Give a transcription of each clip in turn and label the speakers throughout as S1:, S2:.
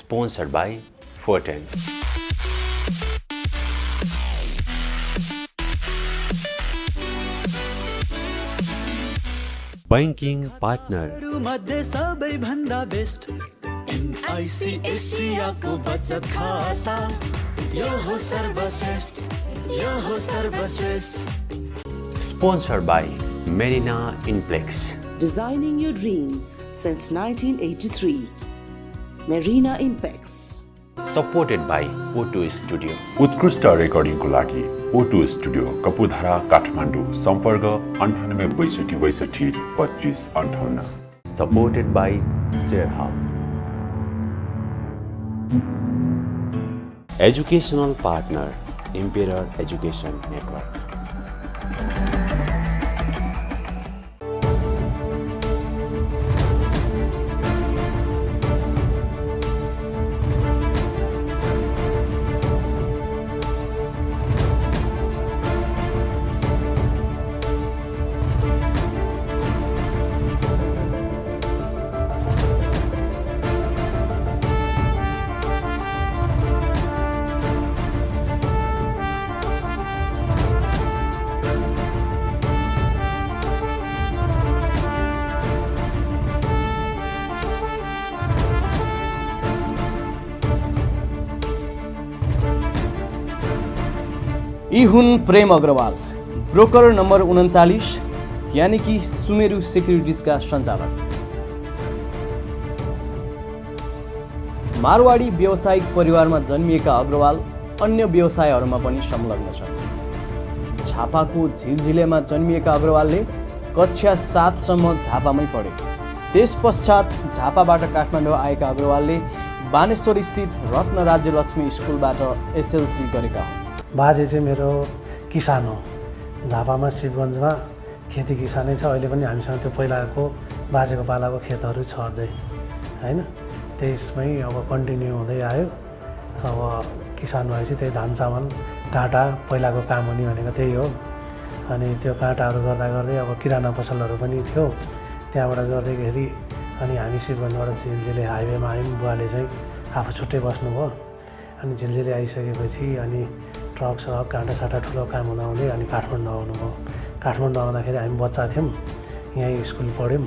S1: Sponsored by Forten. Banking partner.
S2: एशियाको बचत खाता यो हो सर्वश्रेष्ठ
S1: Sponsored by Marina Inplex.
S3: Designing your dreams since 1983. Marina Impex.
S1: Supported by O2 Studio.
S4: उत्कृष्ट रेकर्डिङको लागि O2 स्टुडियो कपुरधारा काठमाडौँ सम्पर्क 98 62 25 58.
S1: Supported by ShareHub. Educational partner Emperor Education Network.
S5: यी हुन् प्रेम अग्रवाल, ब्रोकर नम्बर 39 यानी कि सुमेरु सेक्युरिटिजका सञ्चालक। मारवाडी व्यावसायिक परिवारमा जन्मिएका अग्रवाल अन्य व्यवसायहरूमा पनि संलग्न छन्। झापाको झिलझिलेमा जन्मिएका अग्रवालले कक्षा 7 सम्म झापामै पढे। त्यसपश्चात झापाबाट काठमाडौँ आएका अग्रवालले बानेश्वर स्थित रत्न राज्यलक्ष्मी स्कुलबाट एसएलसी गरेका हुन्।
S6: बाजे चाहिँ मेरो किसान हो। झापामा शिवगञ्जमा खेती किसानै छ। अहिले पनि हामीसँग त्यो पहिलाको बाजेको पालाको खेतहरू छ अझै हैन। त्यसमै अब कन्टिन्यू हुँदै आयो। अब किसान भएपछि त्यही धान चामल काँटा पहिलाको काम हुने भनेको त्यही हो। अनि त्यो काँटाहरू गर्दा गर्दै अब किराना पसलहरू पनि थियो। त्यहाँबाट गर्दैखेरि अनि हामी शिवगञ्जबाट झिलझिले हाइवेमा आयौँ। बुवाले चाहिँ आफू छुट्टै बस्नुभयो। अनि झिलझिले आइसकेपछि अनि ट्रक सडक काँटासाँटा ठुलो काम हुँदाहुँदै अनि काठमाडौँ आउनुभयो। काठमाडौँ आउँदाखेरि हामी बच्चा थियौँ। यहीँ स्कुल पढ्यौँ।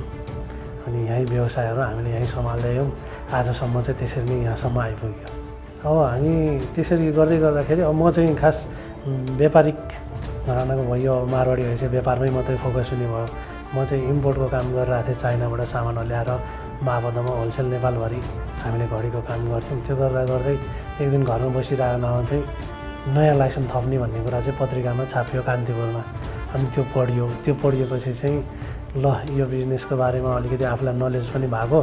S6: अनि यहीँ व्यवसायहरू हामीले यहीँ सम्हाल्दै आयौँ। आजसम्म चाहिँ त्यसरी नै यहाँसम्म आइपुग्यो। अब हामी त्यसरी गर्दै गर्दाखेरि अब म चाहिँ खास व्यापारिक घरानाको भयो। अब मारवाडी भएपछि व्यापारमै मात्रै फोकस हुने भयो। म चाहिँ इम्पोर्टको काम गरिरहेको थिएँ। चाइनाबाट सामानहरू ल्याएर मापदमा होलसेल नेपालभरि हामीले घडीको काम गर्थ्यौँ। त्यो गर्दा गर्दै एक दिन घरमा बसिरहेको चाहिँ नयाँ लाइसेन्स थप्ने भन्ने कुरा चाहिँ पत्रिकामा छापियो कान्तिपुरमा। अनि त्यो पढियो। त्यो पढिएपछि चाहिँ ल यो बिजनेसको बारेमा अलिकति आफूलाई नलेज पनि भएको,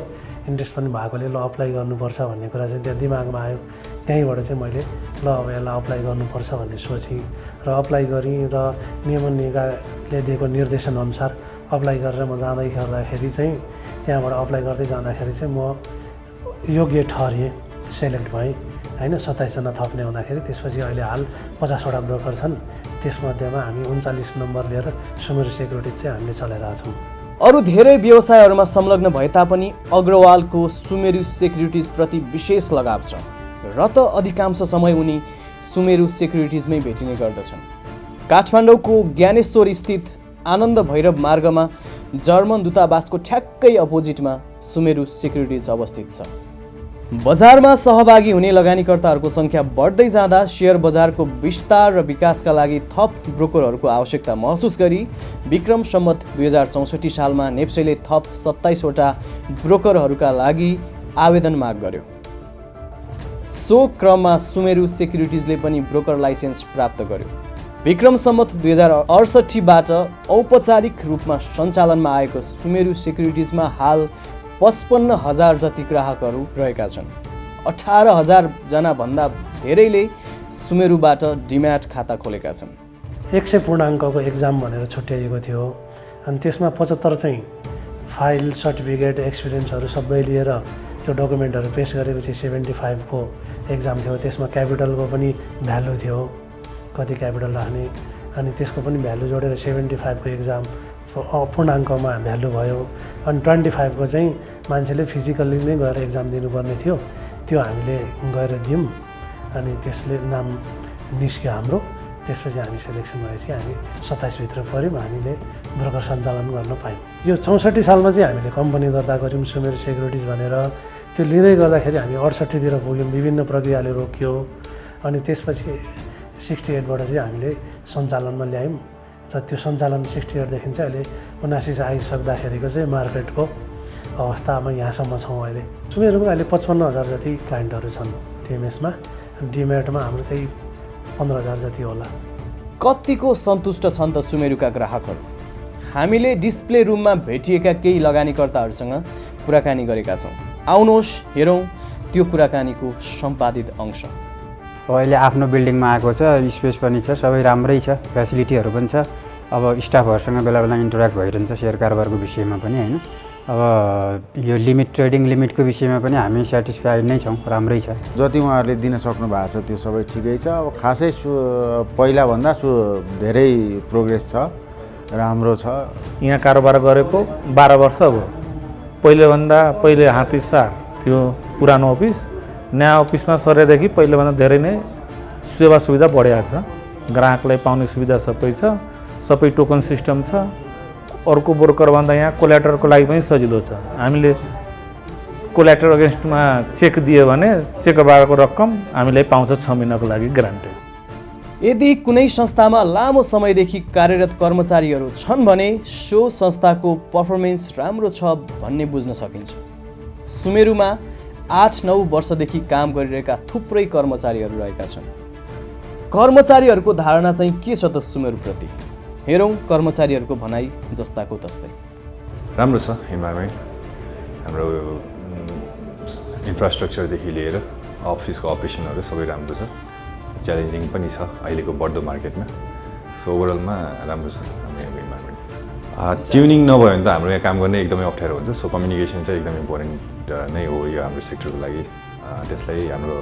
S6: इन्ट्रेस्ट पनि भएकोले ल अप्लाई गर्नुपर्छ भन्ने कुरा चाहिँ त्यहाँ दिमागमा आयो। त्यहीँबाट चाहिँ मैले ल अब यसलाई अप्लाई गर्नुपर्छ भन्ने सोचेँ र अप्लाई गरेँ र नियमन निकायले दिएको निर्देशनअनुसार अप्लाई गरेर म जाँदै गर्दाखेरि चाहिँ त्यहाँबाट अप्लाई गर्दै जाँदाखेरि चाहिँ म योग्य ठहरेँ, सेलेक्ट भएँ हैन। 27 जना थप्ने हुँदाखेरि त्यसपछि अहिले हाल 50 वटा ब्रोकर छन्। त्यसमध्येमा हामी 39 नम्बर लिएर सुमेरु सेक्युरिटिज चाहिँ हामीले चलाइरहेछौँ।
S5: अरू धेरै व्यवसायहरूमा संलग्न भए तापनि अग्रवालको सुमेरु सेक्युरिटिज प्रति विशेष लगाव छ र त अधिकांश समय उनी सुमेरु सेक्युरिटिजमै भेटिने गर्दछन्। काठमाडौँको ज्ञानेश्वर स्थित आनन्द भैरव मार्गमा जर्मन दूतावासको ठ्याक्कै अपोजिटमा सुमेरु सेक्युरिटिज अवस्थित छ। बजारमा सहभागी हुने लगानीकर्ताहरूको सङ्ख्या बढ्दै जाँदा सेयर बजारको विस्तार र विकासका लागि थप ब्रोकरहरूको आवश्यकता महसुस गरी विक्रम सम्वत 2064 सालमा नेप्सेले थप 27 वटा ब्रोकरहरूका लागि आवेदन माग गर्यो। सो क्रममा सुमेरु सेक्युरिटिजले पनि ब्रोकर लाइसेन्स प्राप्त गर्यो। विक्रम सम्वत 2068बाट औपचारिक रूपमा सञ्चालनमा आएको सुमेरु सेक्युरिटिजमा हाल 55,000 जति ग्राहकहरू रहेका छन्। 18,000 जना भन्दा धेरैले सुमेरुबाट डिम्याट खाता खोलेका छन्।
S6: 100 पूर्णाङ्कको एक्जाम भनेर छुट्याइएको थियो। अनि त्यसमा 75 चाहिँ फाइल, सर्टिफिकेट, एक्सपिरियन्सहरू सबै लिएर त्यो डकुमेन्टहरू पेश गरेपछि 75 को एक्जाम थियो। त्यसमा क्यापिटलको पनि भ्यालु थियो, कति क्यापिटल राख्ने, अनि त्यसको पनि भ्यालु जोडेर 75 को एक्जाम पूर्णाङ्कमा भ्यालु भयो अनि 25 को चाहिँ मान्छेले फिजिकल्ली नै गएर एक्जाम दिनुपर्ने थियो त्यो हामीले गएर दियौँ अनि त्यसले नाम निस्क्यो हाम्रो त्यसपछि हामी सेलेक्सन भएपछि हामी 27 भित्र पऱ्यौँ हामीले ब्रोकर सञ्चालन गर्न पायौँ यो 64 सालमा चाहिँ हामीले कम्पनी दर्ता गऱ्यौँ सुमेरु सेक्युरिटिज भनेर त्यो लिँदै गर्दाखेरि हामी 68 तिर पुग्यौँ विभिन्न प्रक्रियाले रोकियो अनि त्यसपछि 68 बाट चाहिँ हामीले सञ्चालनमा ल्यायौँ र त्यो सञ्चालन 68 देखि चाहिँ अहिले 79 आइसक्दाखेरिको चाहिँ मार्केटको अवस्थामा यहाँसम्म छौँ अहिले सुमेरुमा अहिले 55,000 जति क्लाइन्टहरू छन् टिएमएसमा डिमेटमा हाम्रो त्यही 15,000 जति होला
S5: कतिको सन्तुष्ट छन् त सुमेरुका ग्राहकहरू हामीले डिस्प्ले रुममा भेटिएका केही लगानीकर्ताहरूसँग कुराकानी गरेका छौँ आउनुहोस् हेरौँ त्यो कुराकानीको सम्पादित अंश
S7: अहिले आफ्नो बिल्डिङमा आएको छ स्पेस पनि छ सबै राम्रै छ फ्यासिलिटीहरू पनि छ अब स्टाफहरूसँग बेला बेला इन्टरेक्ट भइरहन्छ सेयर कारोबारको विषयमा पनि हैन अब यो लिमिट ट्रेडिङ लिमिटको विषयमा पनि हामी सेटिस्फाइड नै छौँ राम्रै छ
S8: जति उहाँहरूले दिन सक्नु भएको छ त्यो सबै ठिकै छ अब खासै पहिलाभन्दा धेरै प्रोग्रेस छ राम्रो छ
S9: यहाँ कारोबार गरेको 12 वर्ष भयो पहिले हात्तीसार थियो पुरानो अफिस नयाँ अफिसमा सरेदेखि पहिलेभन्दा धेरै नै सेवा सुविधा बढेको छ ग्राहकलाई पाउने सुविधा सबै छ सबै टोकन सिस्टम छ अर्को ब्रोकरभन्दा यहाँ कोल्याटरको लागि पनि सजिलो छ हामीले कोल्याटर अगेन्स्टमा चेक दियो भने चेकबारको रकम हामीलाई पाउँछ 6 महिनाको लागि ग्यारेन्टी
S5: यदि कुनै संस्थामा लामो समयदेखि कार्यरत कर्मचारीहरू छन् भने सो संस्थाको पर्फर्मेन्स राम्रो छ भन्ने बुझ्न सकिन्छ सुमेरुमा 8-9 वर्षदेखि काम गरिरहेका थुप्रै कर्मचारीहरू रहेका छन् कर्मचारीहरूको धारणा चाहिँ के छ त सुमेरुप्रति हेरौँ कर्मचारीहरूको भनाइ जस्ताको तस्तै
S10: राम्रो छ इन्भाइरोमेन्ट हाम्रो इन्फ्रास्ट्रक्चरदेखि लिएर अफिसको अपरेसनहरू सबै राम्रो छ च्यालेन्जिङ पनि छ अहिलेको बढ्दो मार्केटमा सो ओभरअलमा राम्रो छ हाम्रो इन्भाइरोमेन्ट ट्युनिङ नभयो भने त हाम्रो यहाँ काम गर्ने एकदमै अप्ठ्यारो हुन्छ सो कम्युनिकेसन चाहिँ एकदमै इम्पोर्टेन्ट नै हो यो हाम्रो सेक्टरको लागि त्यसलाई हाम्रो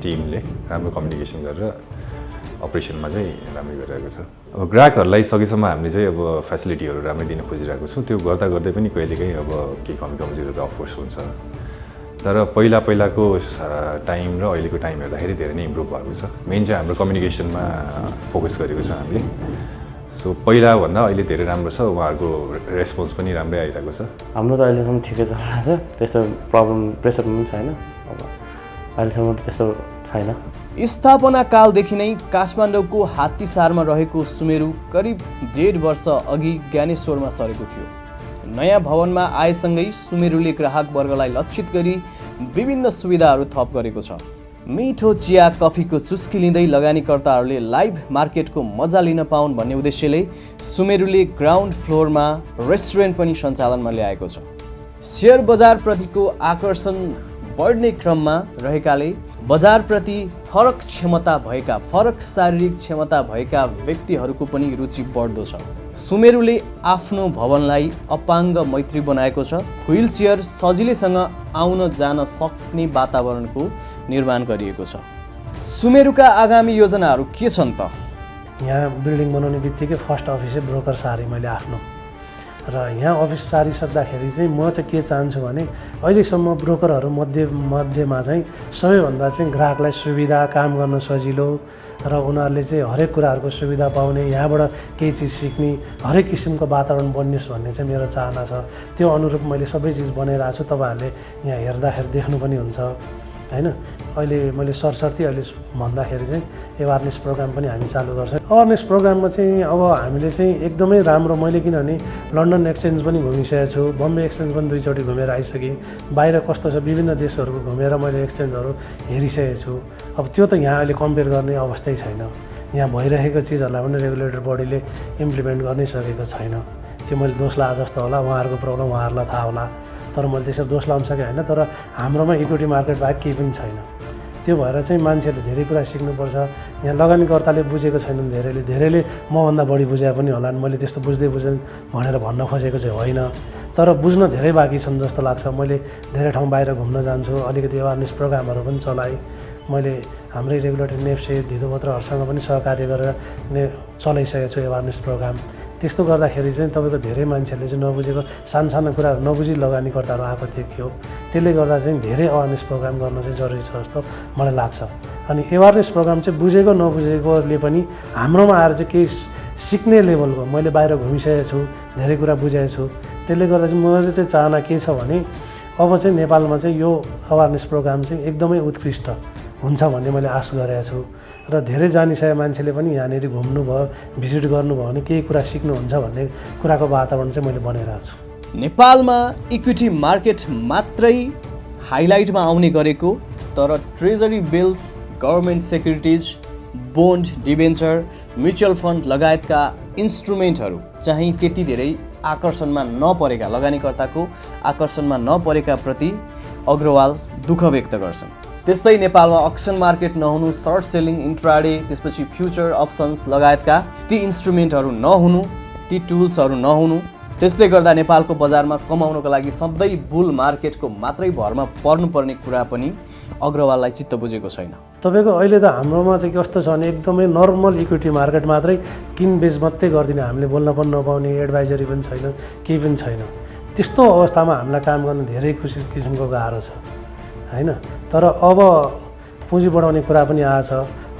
S10: टिमले राम्रो कम्युनिकेसन गरेर अपरेसनमा चाहिँ राम्रै गरिरहेको छ अब ग्राहकहरूलाई सकेसम्म हामीले चाहिँ अब फेसिलिटीहरू राम्रै दिन खोजिरहेको छौँ त्यो गर्दा गर्दै पनि कहिलेकाहीँ अब केही कमजोरी त अफकोर्स हुन्छ तर पहिलाको टाइम र अहिलेको टाइम हेर्दाखेरि धेरै नै इम्प्रुभ भएको छ मेन चाहिँ हाम्रो कम्युनिकेसनमा फोकस गरेको छ हामीले सो पहिलाभन्दा अहिले धेरै राम्रो छ उहाँहरूको रेस्पोन्स पनि राम्रै आइरहेको छ
S11: हाम्रो त अहिलेसम्म ठिकै चलिरहेको छ त्यस्तो प्रब्लम प्रेसर पनि छैन अब अहिलेसम्म त्यस्तो छैन
S5: स्थापना कालदेखि नै काठमाडौँको हात्तीसारमा रहेको सुमेरु करिब 1.5 वर्ष अघि ज्ञानेश्वरमा सरेको थियो नयाँ भवनमा आएसँगै सुमेरुले ग्राहक वर्गलाई लक्षित गरी विभिन्न सुविधाहरू थप गरेको छ मिठो चिया कफीको चुस्की लिँदै लगानीकर्ताहरूले लाइभ मार्केटको मजा लिन पाउन् भन्ने उद्देश्यले सुमेरुले ग्राउन्ड फ्लोरमा रेस्टुरेन्ट पनि सञ्चालनमा ल्याएको छ शेयर बजारप्रतिको आकर्षण बढ्ने क्रममा रहेकाले बजारप्रति फरक शारीरिक क्षमता भएका व्यक्तिहरूको पनि रुचि बढ्दो छ सुमेरुले आफ्नो भवनलाई अपाङ्ग मैत्री बनाएको छ व्हील चेयर सजिलैसँग आउन जान सक्ने वातावरणको निर्माण गरिएको छ सुमेरुका आगामी योजनाहरू के छन् त
S6: यहाँ बिल्डिङ बनाउने बित्तिकै फर्स्ट अफिसै ब्रोकर सारेँ मैले आफ्नो र यहाँ अफिस सारिसक्दाखेरि चाहिँ म चाहिँ के चाहन्छु भने अहिलेसम्म ब्रोकरहरू मध्येमा चाहिँ सबैभन्दा चाहिँ ग्राहकलाई सुविधा काम गर्न सजिलो र उनीहरूले चाहिँ हरेक कुराहरूको सुविधा पाउने यहाँबाट केही चिज सिक्ने हरेक किसिमको वातावरण बनियोस् भन्ने चाहिँ मेरो चाहना छ त्यो अनुरूप मैले सबै चिज बनाइरहेको छु तपाईँहरूले यहाँ हेर्दाखेरि देख्नु पनि हुन्छ हैन अहिले मैले सरसर्ती अहिले भन्दाखेरि चाहिँ एवारनेस प्रोग्राम पनि हामी चालु गर्छौँ अवेरनेस प्रोग्राममा चाहिँ अब हामीले चाहिँ एकदमै राम्रो मैले किनभने लन्डन एक्सचेन्ज पनि घुमिसकेको छु बम्बे एक्सचेन्ज पनि 2 चोटि घुमेर आइसकेँ बाहिर कस्तो छ विभिन्न देशहरूको घुमेर मैले एक्सचेन्जहरू हेरिसकेको छु अब त्यो त यहाँ अहिले कम्पेयर गर्ने अवस्थै छैन यहाँ भइरहेको चिजहरूलाई पनि रेगुलेटर बडीले इम्प्लिमेन्ट गर्नै सकेको छैन त्यो मैले दोष लाए जस्तो होला उहाँहरूको प्रब्लम उहाँहरूलाई थाहा होला तर मैले त्यसरी दोष लाउन सकेँ होइन तर हाम्रोमा इक्विटी मार्केट बाहेक केही पनि छैन त्यो भएर चाहिँ मान्छेहरूले धेरै कुरा सिक्नुपर्छ यहाँ लगानीकर्ताले बुझेको छैनन् धेरैले मभन्दा बढी बुझे पनि होला मैले त्यस्तो बुझ्दै भनेर भन्न खोजेको चाहिँ होइन तर बुझ्न धेरै बाँकी छन् जस्तो लाग्छ मैले धेरै ठाउँ बाहिर घुम्न जान्छु अलिकति एवारनेस प्रोग्रामहरू पनि चलाएँ मैले हाम्रै रेगुलेटरी नेप्से धितोपत्रहरूसँग पनि सहकार्य गरेर चलाइसकेको छु एवारनेस प्रोग्राम त्यस्तो गर्दाखेरि चाहिँ तपाईँको धेरै मान्छेहरूले चाहिँ नबुझेको सानो कुराहरू नबुझी लगानीकर्ताहरू आएको देखियो। त्यसले गर्दा चाहिँ धेरै अवेरनेस प्रोग्राम गर्न चाहिँ जरुरी छ जस्तो मलाई लाग्छ। अनि एवेरनेस प्रोग्राम चाहिँ बुझेको नबुझेकोले पनि हाम्रोमा आएर चाहिँ केही सिक्ने लेभलको, मैले बाहिर घुमिसकेको छु, धेरै कुरा बुझेको छु। त्यसले गर्दा चाहिँ मेरो चाहिँ चाहना के छ भने अब चाहिँ नेपालमा चाहिँ यो अवेरनेस प्रोग्राम चाहिँ एकदमै उत्कृष्ट हुन्छ भन्ने मैले आश गरेको छु र धेरै जानिसकेका मान्छेले पनि यहाँनिर घुम्नुभयो, भिजिट गर्नुभयो भने केही कुरा सिक्नुहुन्छ भन्ने कुराको वातावरण चाहिँ मैले बनाइरहेको छु।
S5: नेपालमा इक्विटी मार्केट मात्रै हाइलाइटमा आउने गरेको, तर treasury bills, government securities, bond, debenture, mutual fund लगायतका इन्स्ट्रुमेन्टहरू चाहिँ त्यति धेरै आकर्षणमा नपरेका, लगानीकर्ताको आकर्षणमा नपरेका प्रति अग्रवाल दुःख व्यक्त गर्छन्। त्यस्तै नेपालमा अक्सन मार्केट नहुनु, सर्ट सेलिङ, इन्ट्राडे, त्यसपछि फ्युचर अप्सन्स लगायतका ती इन्स्ट्रुमेन्टहरू नहुनु, ती टुल्सहरू नहुनु, त्यसले गर्दा नेपालको बजारमा कमाउनको लागि सधैँ बुल मार्केटको मात्रै भरमा पर्नुपर्ने कुरा पनि अग्रवाललाई चित्त बुझेको छैन।
S6: तपाईँको अहिले त हाम्रोमा चाहिँ कस्तो छ भने एकदमै नर्मल इक्विटी मार्केट मात्रै किनबेच मात्रै गरिदिने, हामीले बोल्न पनि नपाउने, एडभाइजरी पनि छैन, केही पनि छैन। त्यस्तो अवस्थामा हामीलाई काम गर्न धेरै किसिमको गाह्रो छ हैन। तर अब पुँजी बढाउने कुरा पनि आएछ।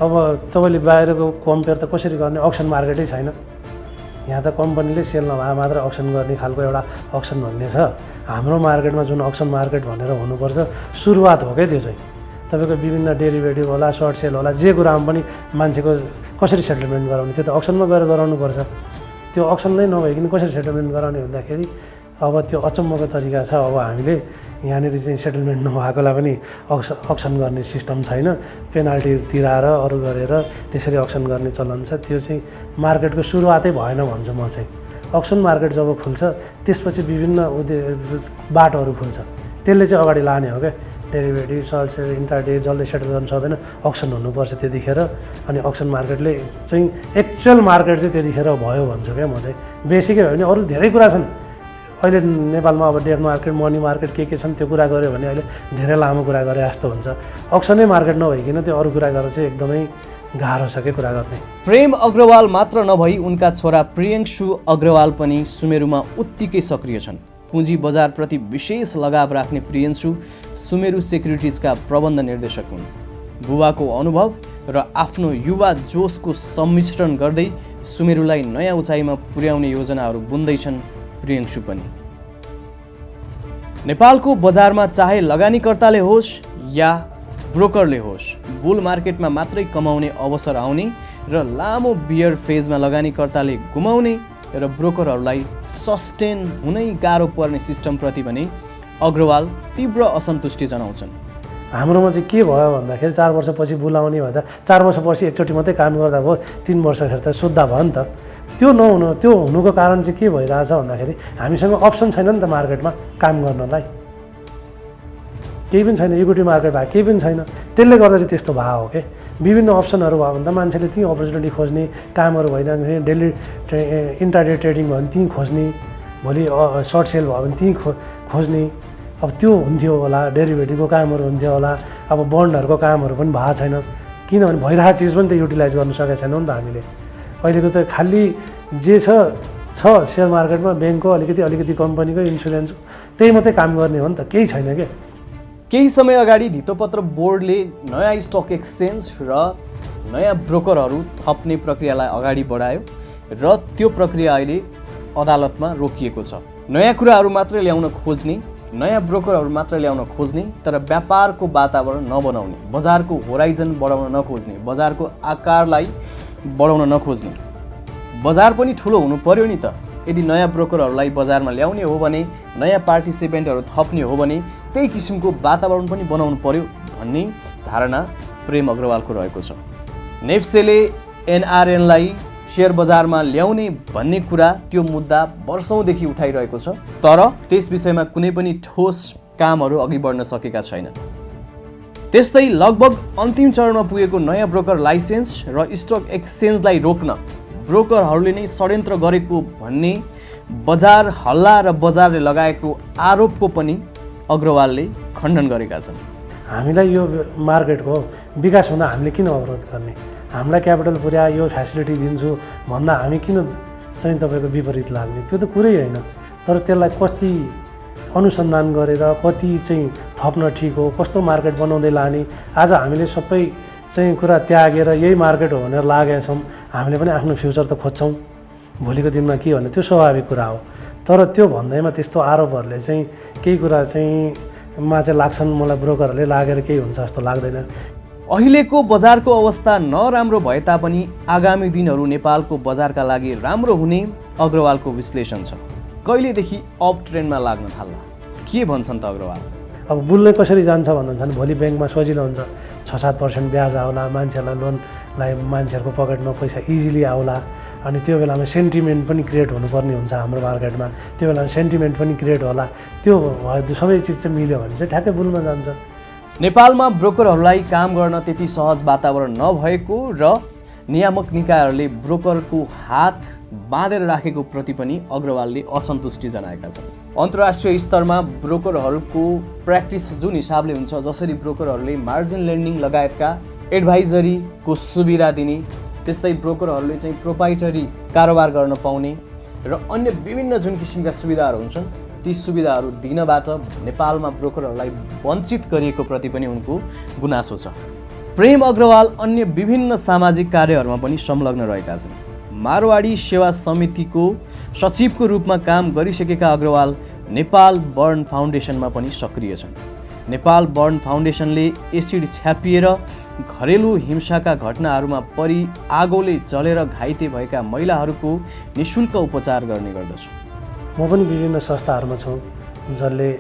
S6: अब तपाईँले बाहिरको कम्पेयर त कसरी गर्ने, अक्सन मार्केटै छैन। यहाँ त कम्पनीले सेल नभए मात्र अक्सन गर्ने खालको एउटा अक्सन भन्ने छ। हाम्रो मार्केटमा जुन अक्सन मार्केट भनेर हुनुपर्छ, सुरुवात हो क्या त्यो चाहिँ। तपाईँको विभिन्न डेरिभेटिभ होला, सर्ट सेल होला, जे कुरामा पनि मान्छेको कसरी सेटलमेन्ट गराउने, त्यो त अक्सनमा गएर गराउनुपर्छ। त्यो अक्सन नै नभइकन कसरी सेटलमेन्ट गराउने भन्दाखेरि अब त्यो अचम्मको तरिका छ। अब हामीले यहाँनिर चाहिँ सेटलमेन्ट नभएकोलाई पनि अक्सन गर्ने सिस्टम छैन, पेनाल्टी तिराएर अरू गरेर त्यसरी अक्सन गर्ने चलन छ। त्यो चाहिँ मार्केटको सुरुवातै भएन भन्छु म चाहिँ। अक्सन मार्केट जब खुल्छ त्यसपछि विभिन्न बाटोहरू खुल्छ, त्यसले चाहिँ अगाडि लाने हो क्या। डेरिभेटिभ, सर्ट सेल, इन्ट्राडे जसले सेटल गर्न सक्दैन, अक्सन हुनुपर्छ त्यतिखेर। अनि अक्सन मार्केटले चाहिँ एक्चुअल मार्केट चाहिँ त्यतिखेर भयो भन्छु क्या म चाहिँ। बेसिकै हो भने अरू धेरै कुरा छन् अहिले नेपालमा। अब डेट मार्केट, मनी मार्केट के छन् त्यो कुरा गऱ्यो भने अहिले धेरै लामो कुरा गरे जस्तो हुन्छ। अक्सनै मार्केट नभइकन त्यो अरू कुरा गरेर चाहिँ एकदमै गाह्रो छ क्या कुरा गर्ने।
S5: प्रेम अग्रवाल मात्र नभई उनका छोरा प्रियंशु अग्रवाल पनि सुमेरुमा उत्तिकै सक्रिय छन्। पुँजी बजारप्रति विशेष लगाव राख्ने प्रियंशु सुमेरु सेक्युरिटिजका प्रबन्ध निर्देशक हुन्। बुबाको अनुभव र आफ्नो युवा जोसको सम्मिश्रण गर्दै सुमेरुलाई नयाँ उचाइमा पुर्याउने योजनाहरू बुन्दैछन् प्रियंशु पनि। नेपालको बजारमा चाहे लगानीकर्ताले होस् या ब्रोकरले होस्, बुल मार्केटमा मात्रै कमाउने अवसर आउने र लामो बियर फेजमा लगानीकर्ताले गुमाउने र ब्रोकरहरूलाई सस्टेन हुनै गाह्रो पर्ने सिस्टमप्रति भने अग्रवाल तीव्र असन्तुष्टि जनाउँछन्।
S6: हाम्रोमा चाहिँ के भयो भन्दाखेरि 4 वर्षपछि बुलाउने भन्दा 4 वर्षपछि एकचोटि मात्रै काम गर्दा भयो, 3 वर्षखेरि त सोद्धा भयो नि त। त्यो हुनुको कारण चाहिँ के भइरहेछ भन्दाखेरि हामीसँग अप्सन छैन नि त मार्केटमा काम गर्नलाई, केही पनि छैन। इक्विटी मार्केट भए केही पनि छैन, त्यसले गर्दा चाहिँ त्यस्तो भयो हो क्या। विभिन्न अप्सनहरू भयो भने त मान्छेले त्यहीँ अपर्च्युनिटी खोज्ने, कामहरू भइरहने, डेली इन्ट्राडे ट्रेडिङ भयो भने त्यहीँ खोज्ने, भोलि सर्ट सेल भयो भने त्यहीँ खोज्ने। अब त्यो हुन्थ्यो होला, डेरिभेटिभको कामहरू हुन्थ्यो होला। अब बन्डहरूको कामहरू पनि भएको छैन, किनभने भइरहेको चिज पनि त युटिलाइज गर्न सकेको छैनौँ नि त हामीले। अहिलेको त खालि जे छ सेयर मार्केटमा, ब्याङ्कको अलिकति कम्पनीको, इन्सुरेन्स, त्यही मात्रै काम गर्ने हो नि त, केही छैन क्या।
S5: केही समय अगाडि धितोपत्र बोर्डले नयाँ स्टक एक्सचेन्ज र नयाँ ब्रोकरहरू थप्ने प्रक्रियालाई अगाडि बढायो र त्यो प्रक्रिया अहिले अदालतमा रोकिएको छ। नयाँ कुराहरू मात्रै ल्याउन खोज्ने, नयाँ ब्रोकरहरू मात्र ल्याउन खोज्ने, तर व्यापारको वातावरण नबनाउने, बजारको होराइजन बढाउन नखोज्ने, बजारको आकारलाई बढाउन नखोज्ने। बजार पनि ठुलो हुनु पर्यो नि त। यदि नयाँ ब्रोकरहरूलाई बजारमा ल्याउने हो भने, नयाँ पार्टिसिपेन्टहरू थप्ने हो भने त्यही किसिमको वातावरण पनि बनाउनु पर्यो भन्ने धारणा प्रेम अग्रवालको रहेको छ। नेप्सेले एनआरएनलाई शेयर बजारमा ल्याउने भन्ने कुरा, त्यो मुद्दा वर्षौँदेखि उठाइरहेको छ, तर त्यस विषयमा कुनै पनि ठोस कामहरू अघि बढ्न सकेका छैनन्। त्यस्तै लगभग अन्तिम चरणमा पुगेको नयाँ ब्रोकर लाइसेन्स र स्टक एक्सचेन्जलाई रोक्न ब्रोकरहरूले नै षड्यन्त्र गरेको भन्ने बजार हल्ला र बजारले लगाएको आरोपको पनि अग्रवालले खण्डन गरेका छन्।
S6: हामीलाई यो मार्केटको विकास हुँदा हामीले किन अवरोध गर्ने? हामीलाई क्यापिटल पुर्या, यो फेसिलिटी दिन्छु भन्दा हामी किन चाहिँ तपाईँको विपरीत लाग्ने, त्यो त कुरै होइन। तर त्यसलाई कति अनुसन्धान गरेर कति चाहिँ थप्न ठिक हो, कस्तो मार्केट बनाउँदै लाने, आज हामीले सबै चाहिँ कुरा त्यागेर यही मार्केट हो भनेर लागेका छौँ। हामीले पनि आफ्नो फ्युचर त खोज्छौँ, भोलिको दिनमा के भन्ने त्यो स्वाभाविक कुरा हो। तर त्यो भन्दैमा त्यस्तो आरोपहरूले चाहिँ केही कुरा चाहिँ लाग्छन्, मलाई ब्रोकरहरूले लागेर केही हुन्छ जस्तो लाग्दैन।
S5: अहिलेको बजारको अवस्था नराम्रो भए तापनि आगामी दिनहरू नेपालको बजारका लागि राम्रो हुने अग्रवालको विश्लेषण छ। कहिलेदेखि अप ट्रेन्डमा लाग्न थाल्ला, के भन्छन् त अग्रवाल?
S6: अब बुल्ने कसरी जान्छ भन्नुहुन्छ भने भोलि ब्याङ्कमा सजिलो हुन्छ, 6-7% ब्याज आउला, मान्छेहरूलाई लोनलाई मान्छेहरूको पकेटमा पैसा इजिली आउला, अनि त्यो बेलामा सेन्टिमेन्ट पनि क्रिएट हुनुपर्ने हुन्छ हाम्रो मार्केटमा, त्यो बेलामा सेन्टिमेन्ट पनि क्रिएट होला। त्यो सबै चिज चाहिँ मिल्यो भने चाहिँ ठ्याक्कै बुल्न जान्छ।
S5: नेपालमा ब्रोकरहरूलाई काम गर्न त्यति सहज वातावरण नभएको र नियामक निकायहरूले ब्रोकरको हात बाँधेर राखेको प्रति पनि अग्रवालले असन्तुष्टि जनाएका छन्। अन्तर्राष्ट्रिय स्तरमा ब्रोकरहरूको प्र्याक्टिस जुन हिसाबले हुन्छ, जसरी ब्रोकरहरूले मार्जिन लेन्डिङ लगायतका एडभाइजरीको सुविधा दिने, त्यस्तै ब्रोकरहरूले चाहिँ प्रोप्राइटरी कारोबार गर्न पाउने र अन्य विभिन्न जुन किसिमका सुविधाहरू हुन्छन्, ती सुविधाहरू दिनबाट नेपालमा ब्रोकरहरूलाई वञ्चित गरिएको प्रति पनि उनको गुनासो छ। प्रेम अग्रवाल अन्य विभिन्न सामाजिक कार्यहरूमा पनि संलग्न रहेका छन्। मारवाडी सेवा समितिको सचिवको रूपमा काम गरिसकेका अग्रवाल नेपाल बर्न फाउन्डेसनमा पनि सक्रिय छन्। नेपाल बर्न फाउन्डेसनले एसिड छ्यापिएर घरेलु हिंसाका घटनाहरूमा परि आगोले जलेर घाइते भएका महिलाहरूको निःशुल्क उपचार गर्ने गर्दछ।
S6: म पनि विभिन्न संस्थाहरूमा छु जसले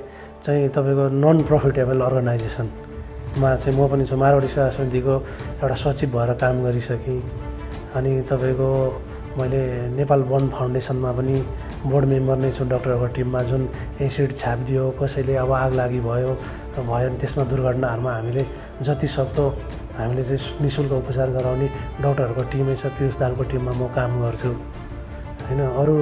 S6: चाहिँ तपाईँको नन प्रफिटेबल अर्गनाइजेसनमा चाहिँ म पनि छु। मारवाडी सेवा समितिको एउटा सचिव भएर काम गरिसकेँ। अनि तपाईँको मैले नेपाल बर्न फाउन्डेसनमा पनि बोर्ड मेम्बर नै छु डक्टरहरूको टिममा। जुन एसिड छापिदियो, कसैले अब आग लागि भयो भने त्यसमा दुर्घटनाहरूमा हामीले जति सक्दो हामीले चाहिँ निःशुल्क उपचार गराउने डक्टरहरूको टिमै छ। पियुष दालको टिममा म काम गर्छु होइन। अरू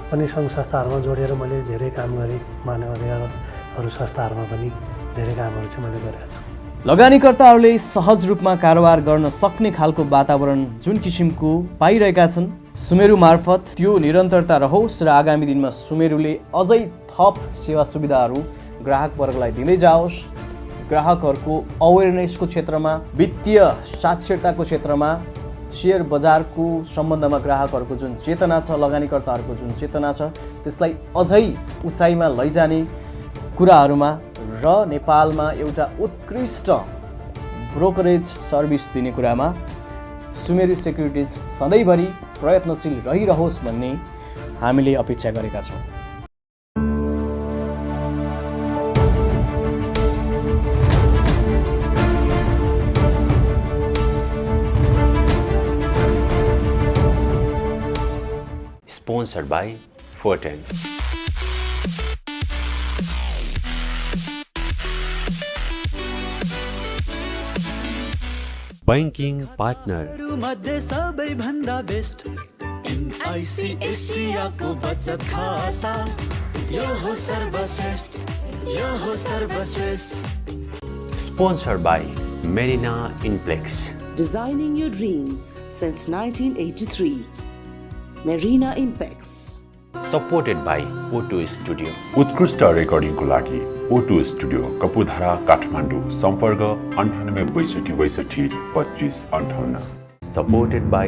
S6: पनि सङ्घ संस्थाहरूमा जोडेर मैले धेरै काम गरेँ। मानव अधिकारहरू संस्थाहरूमा पनि धेरै कामहरू चाहिँ मैले गरेको छु।
S5: लगानीकर्ताहरूले सहज रूपमा कारोबार गर्न सक्ने खालको वातावरण जुन किसिमको पाइरहेका छन्, सुमेरु मार्फत त्यो निरन्तरता रहोस् र आगामी दिनमा सुमेरुले अझै थप सेवा सुविधाहरू ग्राहक वर्गलाई दिँदै जाओस्। ग्राहकहरूको अवेरनेसको क्षेत्रमा, वित्तीय साक्षरताको क्षेत्रमा, सेयर बजारको सम्बन्धमा ग्राहकहरूको जुन चेतना छ, लगानीकर्ताहरूको जुन चेतना छ, त्यसलाई अझै उचाइमा लैजाने कुराहरूमा र नेपालमा एउटा उत्कृष्ट ब्रोकरेज सर्भिस दिने कुरामा सुमेरु सेक्युरिटिज सधैँभरि प्रयत्नशील रहिरहोस् भन्ने हामीले अपेक्षा गरेका छौँ।
S1: Sponsored by Forten. Banking partner.
S2: मध्ये सबैभन्दा बेस्ट एनआईसी एसियाको बचत खाता, यो हो सर्वश्रेष्ठ, यो हो सर्वश्रेष्ठ।
S1: Sponsored by Marina Inplex.
S3: Designing your dreams since 1983. Marina Impex.
S1: Supported by O2 Studio.
S4: उत्कृष्ट रेकर्डिङको लागि O2 स्टुडियो कपुधारा काठमाडौँ। सम्पर्क 98 62 25 58।
S1: Supported by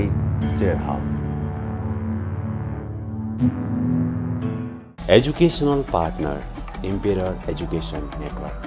S1: ShareHub. Educational partner, Embedding Education Network.